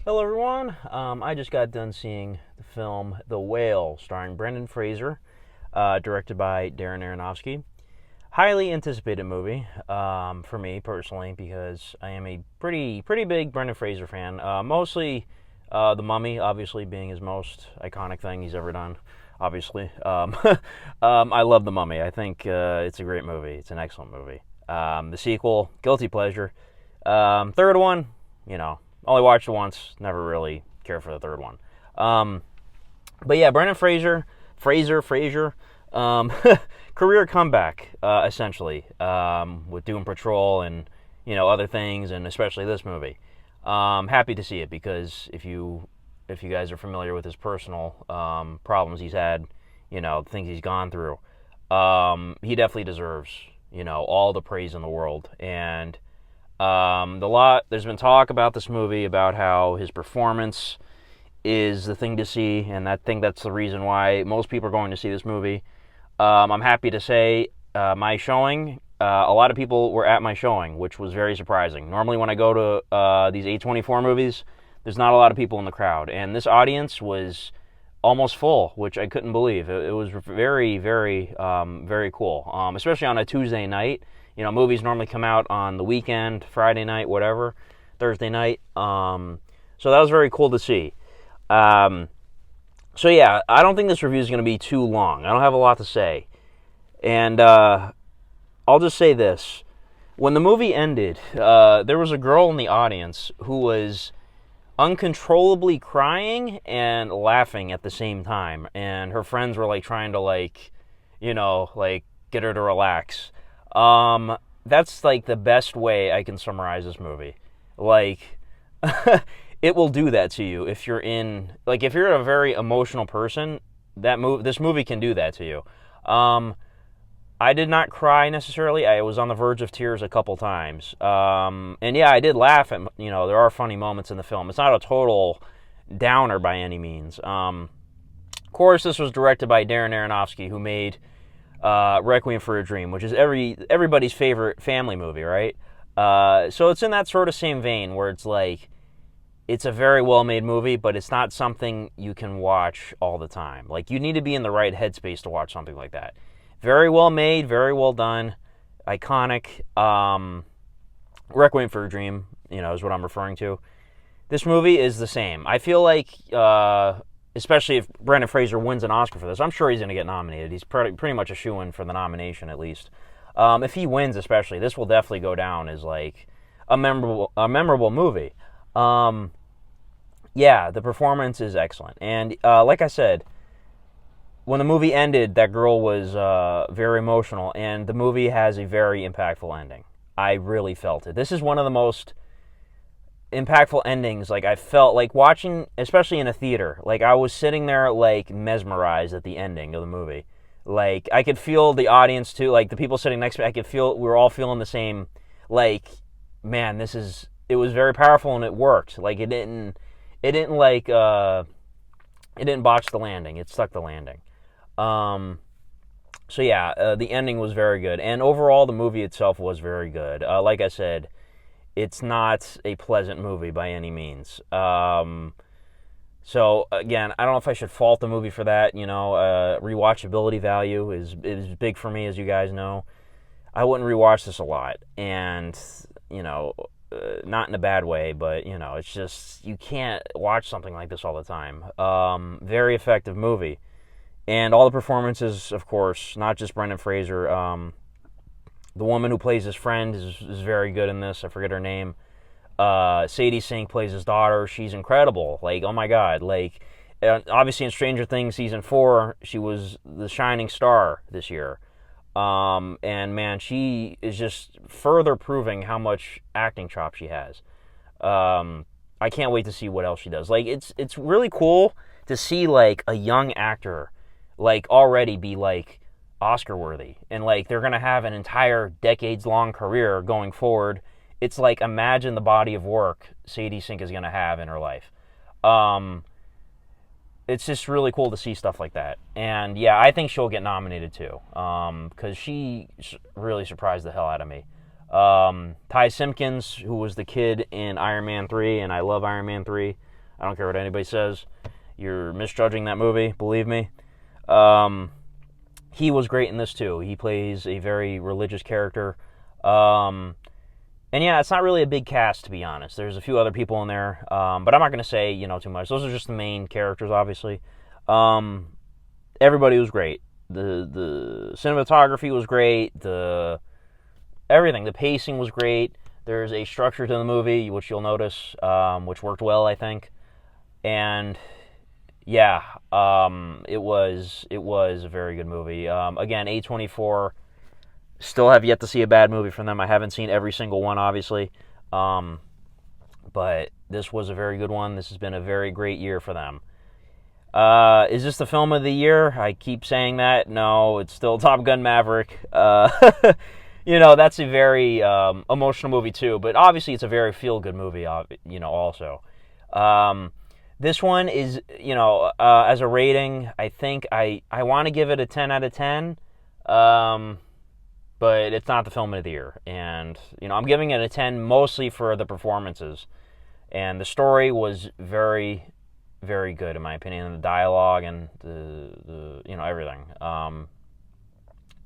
Hello, everyone. I just got done seeing the film The Whale, starring Brendan Fraser, directed by Darren Aronofsky. Highly anticipated movie for me personally because I am a pretty big Brendan Fraser fan. Mostly The Mummy, obviously being his most iconic thing he's ever done. Obviously, I love The Mummy. I think it's a great movie. It's an excellent movie. The sequel, guilty pleasure. Third one, you know, only watched it once. Never really cared for the third one. Um, but yeah, Brendan Fraser, um, career comeback essentially with Doom Patrol and other things, and especially this movie. Happy to see it because if you guys are familiar with his personal problems he's had, the things he's gone through, he definitely deserves all the praise in the world. And there's been talk about this movie about how his performance is the thing to see, and I think that's the reason why most people are going to see this movie. I'm happy to say my showing, a lot of people were at my showing, which was very surprising. Normally, when I go to these A24 movies, there's not a lot of people in the crowd, and this audience was almost full, which I couldn't believe. It was very, very, very cool, especially on a Tuesday night. Movies normally come out on the weekend, Friday night, whatever, Thursday night. So that was very cool to see. Um, so yeah, I don't think this review is going to be too long. I don't have a lot to say, and I'll just say this: when the movie ended, there was a girl in the audience who was uncontrollably crying and laughing at the same time, and her friends were like trying to get her to relax. That's like the best way I can summarize this movie. Like, it will do that to you if you're a very emotional person. This movie can do that to you. I did not cry necessarily. I was on the verge of tears a couple times. And yeah, I did laugh at, there are funny moments in the film. It's not a total downer by any means. Of course, this was directed by Darren Aronofsky, who made Requiem for a Dream, which is everybody's favorite family movie, right? So it's in that sort of same vein where it's like, it's a very well-made movie, but it's not something you can watch all the time. Like, you need to be in the right headspace to watch something like that. Very well made, very well done, iconic. Requiem for a Dream, is what I'm referring to. This movie is the same. I feel like, especially if Brendan Fraser wins an Oscar for this, I'm sure he's going to get nominated. He's pretty much a shoo-in for the nomination, at least. If he wins, especially, this will definitely go down as like a memorable movie. Yeah, the performance is excellent, and like I said, when the movie ended, that girl was very emotional, and the movie has a very impactful ending. I really felt it. This is one of the most impactful endings. Like, I felt like watching, especially in a theater. Like, I was sitting there like mesmerized at the ending of the movie. Like, I could feel the audience too. Like, the people sitting next to me, I could feel we were all feeling the same. Like, man, it was very powerful and it worked. Like, it didn't botch the landing. It stuck the landing. So yeah, the ending was very good, and overall the movie itself was very good. Like I said, it's not a pleasant movie by any means. So again, I don't know if I should fault the movie for that. Rewatchability value is big for me, as you guys know. I wouldn't rewatch this a lot, and not in a bad way, but it's just, you can't watch something like this all the time. Very effective movie. And all the performances, of course, not just Brendan Fraser. The woman who plays his friend is very good in this. I forget her name. Sadie Sink plays his daughter. She's incredible. Like, oh my God. Like, obviously in Stranger Things Season 4, she was the shining star this year. And man, she is just further proving how much acting chop she has. I can't wait to see what else she does. Like, it's really cool to see like a young actor like already be like Oscar worthy, and like they're gonna have an entire decades long career going forward. It's like, imagine the body of work Sadie Sink is gonna have in her life. It's just really cool to see stuff like that, and yeah, I think she'll get nominated too, because she really surprised the hell out of me. Ty Simpkins, who was the kid in Iron Man 3, and I love Iron Man 3. I don't care what anybody says. You're misjudging that movie, believe me. He was great in this too. He plays a very religious character. And yeah, it's not really a big cast, to be honest. There's a few other people in there, but I'm not going to say, too much. Those are just the main characters, obviously. Everybody was great. The cinematography was great. Everything. The pacing was great. There's a structure to the movie, which you'll notice, which worked well, I think. And yeah, it was a very good movie. Again, A24 still have yet to see a bad movie from them. I haven't seen every single one, obviously, but this was a very good one. This has been a very great year for them. Is this the film of the year? I keep saying that. No, it's still Top Gun Maverick. That's a very emotional movie too, but obviously it's a very feel-good movie, also. This one is, as a rating, I think I want to give it a 10 out of 10, but it's not the film of the year. And, I'm giving it a 10 mostly for the performances. And the story was very, very good, in my opinion. And the dialogue and the everything. Darren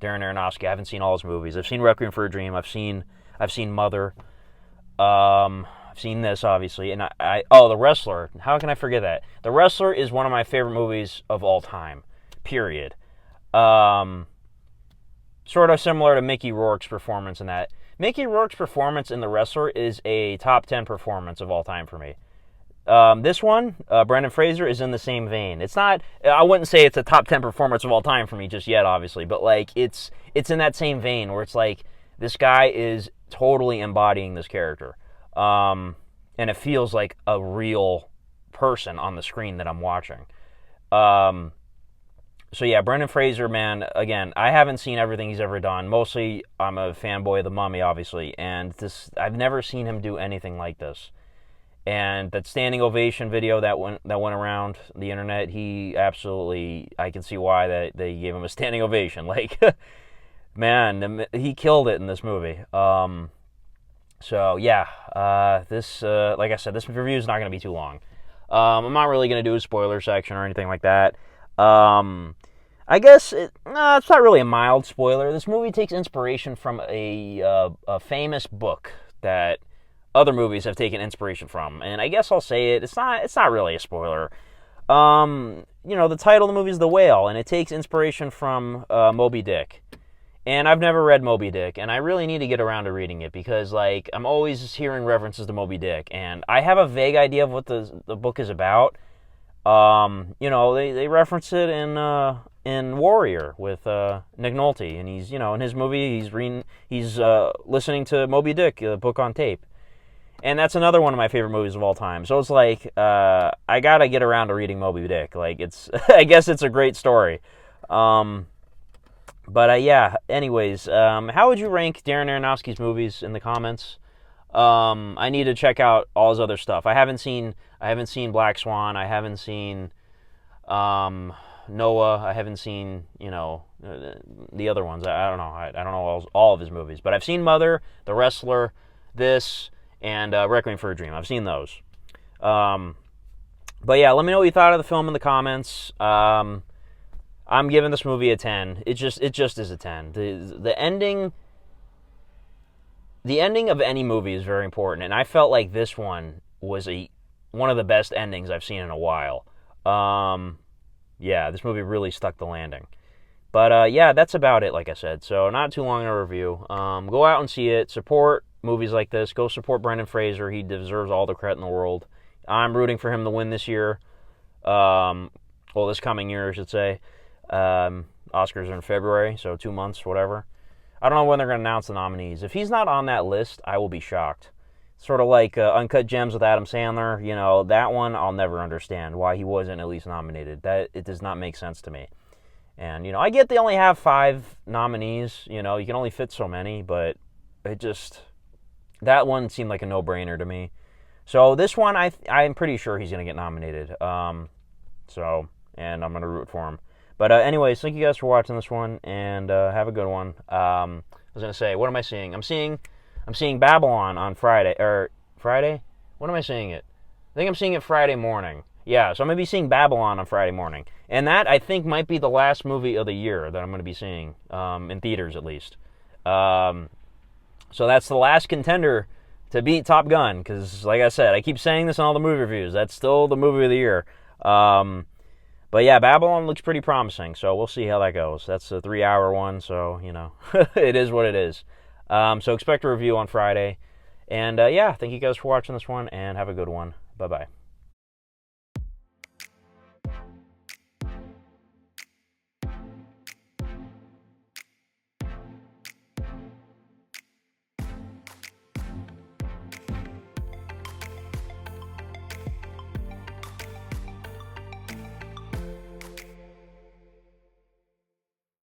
Aronofsky, I haven't seen all his movies. I've seen Requiem for a Dream. I've seen Mother. I've seen this, obviously. And The Wrestler. How can I forget that? The Wrestler is one of my favorite movies of all time. Period. Sort of similar to Mickey Rourke's performance in that. Mickey Rourke's performance in The Wrestler is a top 10 performance of all time for me. This one, Brendan Fraser, is in the same vein. It's not, I wouldn't say it's a top 10 performance of all time for me just yet, obviously, but it's in that same vein where it's like, this guy is totally embodying this character. And it feels like a real person on the screen that I'm watching. So yeah, Brendan Fraser, man, again, I haven't seen everything he's ever done. Mostly, I'm a fanboy of The Mummy, obviously, and I've never seen him do anything like this. And that standing ovation video that went around the internet, he absolutely, I can see why that they gave him a standing ovation. Like, man, he killed it in this movie. So yeah, this, like I said, this review is not going to be too long. I'm not really going to do a spoiler section or anything like that. I guess it's not really a mild spoiler. This movie takes inspiration from a famous book that other movies have taken inspiration from, and I guess I'll say it. It's not really a spoiler. The title of the movie is The Whale, and it takes inspiration from Moby Dick. And I've never read Moby Dick, and I really need to get around to reading it because, I'm always hearing references to Moby Dick, and I have a vague idea of what the book is about. They reference it in Warrior with Nick Nolte, and he's, in his movie, he's listening to Moby Dick, the book on tape. And that's another one of my favorite movies of all time. So it's like, I gotta get around to reading Moby Dick. I guess it's a great story. Yeah, anyways, how would you rank Darren Aronofsky's movies in the comments? I need to check out all his other stuff. I haven't seen Black Swan. I haven't seen Noah. I haven't seen, the other ones. I don't know. I don't know all of his movies. But I've seen Mother, The Wrestler, this, and Requiem for a Dream. I've seen those. But yeah, let me know what you thought of the film in the comments. I'm giving this movie a 10. It just is a 10. The ending of any movie is very important, and I felt like this one was one of the best endings I've seen in a while. Yeah, this movie really stuck the landing. But yeah, that's about it, like I said. So not too long a review. Go out and see it. Support movies like this. Go support Brendan Fraser. He deserves all the credit in the world. I'm rooting for him to win this year. This coming year, I should say. Oscars are in February, so 2 months, whatever. I don't know when they're going to announce the nominees. If he's not on that list, I will be shocked. Sort of like Uncut Gems with Adam Sandler. That one I'll never understand why he wasn't at least nominated. It does not make sense to me. And, I get they only have 5 nominees. You can only fit so many, but that one seemed like a no-brainer to me. So this one, I'm pretty sure he's going to get nominated. And I'm going to root for him. But anyways, thank you guys for watching this one, and have a good one. I was going to say, what am I seeing? I'm seeing Babylon on Friday. What am I seeing it? think I'm seeing it Friday morning. Yeah, so I'm going to be seeing Babylon on Friday morning. And that, I think, might be the last movie of the year that I'm going to be seeing, in theaters at least. So that's the last contender to beat Top Gun, because, like I said, I keep saying this in all the movie reviews. That's still the movie of the year. But yeah, Babylon looks pretty promising, so we'll see how that goes. That's a 3-hour one, so, it is what it is. So expect a review on Friday. And yeah, thank you guys for watching this one, and have a good one. Bye-bye.